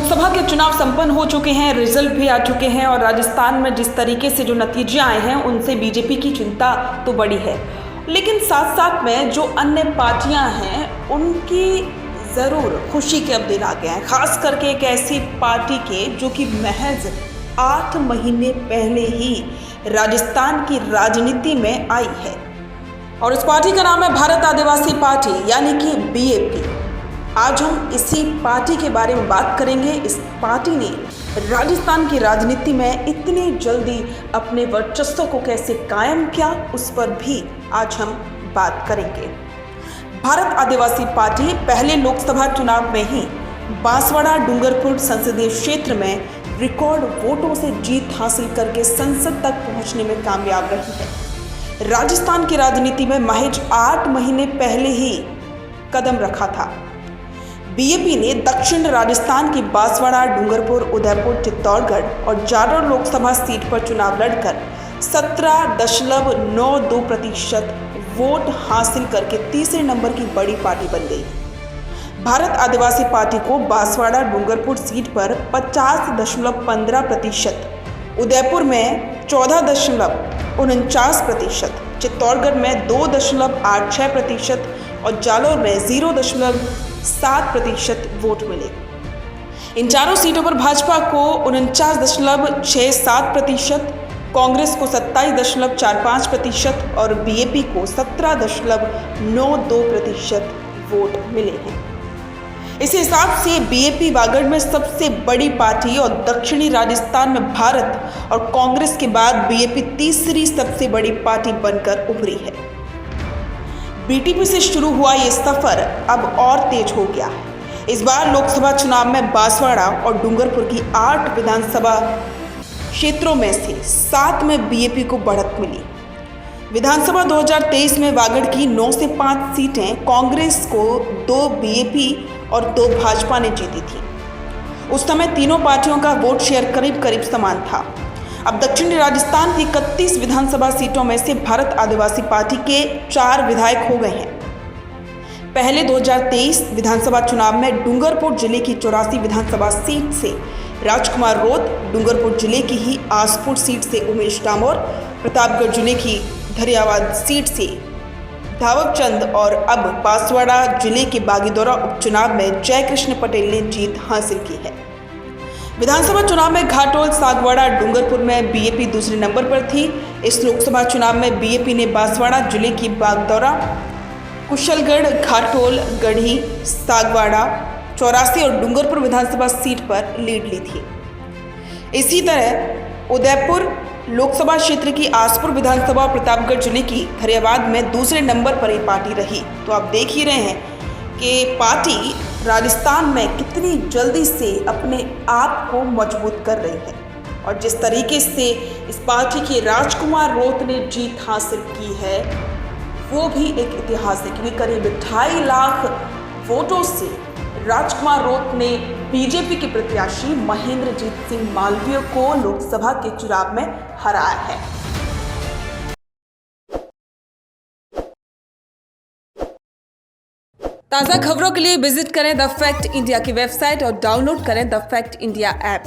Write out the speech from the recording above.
लोकसभा के चुनाव संपन्न हो चुके हैं, रिजल्ट भी आ चुके हैं और राजस्थान में जिस तरीके से जो नतीजे आए हैं उनसे बीजेपी की चिंता तो बड़ी है। लेकिन साथ साथ में जो अन्य पार्टियां हैं उनकी ज़रूर खुशी के अब दिन आ गए हैं, खास करके एक ऐसी पार्टी के जो कि महज 8 महीने पहले ही राजस्थान की राजनीति में आई है और उस पार्टी का नाम है भारत आदिवासी पार्टी यानी कि बीएपी। आज हम इसी पार्टी के बारे में बात करेंगे। इस पार्टी ने राजस्थान की राजनीति में इतनी जल्दी अपने वर्चस्व को कैसे कायम किया, उस पर भी आज हम बात करेंगे। भारत आदिवासी पार्टी पहले लोकसभा चुनाव में ही बांसवाड़ा डूंगरपुर संसदीय क्षेत्र में रिकॉर्ड वोटों से जीत हासिल करके संसद तक पहुंचने में कामयाब रही है। राजस्थान की राजनीति में महज 8 महीने पहले ही कदम रखा था। बीएपी ने दक्षिण राजस्थान की बांसवाड़ा, डूंगरपुर, उदयपुर, चित्तौड़गढ़ और जालौर लोकसभा सीट पर चुनाव लड़कर 17.92% वोट हासिल करके तीसरे नंबर की बड़ी पार्टी बन गई। भारत आदिवासी पार्टी को बांसवाड़ा डूंगरपुर सीट पर 50.15%, उदयपुर में 14.49%, चित्तौड़गढ़ में 2.86% और जालौर में 0.7% वोट मिले। इन चारों सीटों पर भाजपा को 49.67%, कांग्रेस को 27.45% और बीएपी को 17.92% वोट मिले हैं। इस हिसाब से बीएपी वागड़ में सबसे बड़ी पार्टी और दक्षिणी राजस्थान में भारत और कांग्रेस के बाद बीएपी तीसरी सबसे बड़ी पार्टी बनकर उभरी है। बीटीपी से शुरू हुआ ये सफर अब और तेज हो गया है। इस बार लोकसभा चुनाव में बांसवाड़ा और डूंगरपुर की 8 विधानसभा क्षेत्रों में से 7 में बीएपी को बढ़त मिली। विधानसभा 2023 में वागड़ की 9 से 5 सीटें कांग्रेस को, 2 बीएपी और 2 भाजपा ने जीती थी। उस समय तीनों पार्टियों का वोट शेयर करीब करीब समान था। अब दक्षिणी राजस्थान की 31 विधानसभा सीटों में से भारत आदिवासी पार्टी के 4 विधायक हो गए हैं। पहले 2023 विधानसभा चुनाव में डूंगरपुर जिले की 84 विधानसभा सीट से राजकुमार रोत, डूंगरपुर जिले की ही आसपुर सीट से उमेश डामोर, प्रतापगढ़ जिले की धरियावाद सीट से धावक चंद और अब बांसवाड़ा जिले के बागीदौरा उपचुनाव में जयकृष्ण पटेल ने जीत हासिल की है। विधानसभा चुनाव में घाटोल, सागवाड़ा, डूंगरपुर में बीएपी दूसरे नंबर पर थी। इस लोकसभा चुनाव में बीएपी ने बांसवाड़ा जिले की बागदौरा, कुशलगढ़, घाटोल, गढ़ी, सागवाड़ा, 84 और डूंगरपुर विधानसभा सीट पर लीड ली थी। इसी तरह उदयपुर लोकसभा क्षेत्र की आसपुर विधानसभा और प्रतापगढ़ जिले की धरियावाद में दूसरे नंबर पर ये पार्टी रही। तो आप देख ही रहे हैं कि पार्टी राजस्थान में कितनी जल्दी से अपने आप को मजबूत कर रही है और जिस तरीके से इस पार्टी के राजकुमार रोत ने जीत हासिल की है वो भी एक इतिहास है, क्योंकि करीब 2.5 लाख वोटों से राजकुमार रोत ने बीजेपी के प्रत्याशी महेंद्रजीत सिंह मालवीय को लोकसभा के चुनाव में हराया है। ताज़ा खबरों के लिए विजिट करें द फैक्ट इंडिया की वेबसाइट और डाउनलोड करें द फैक्ट इंडिया ऐप।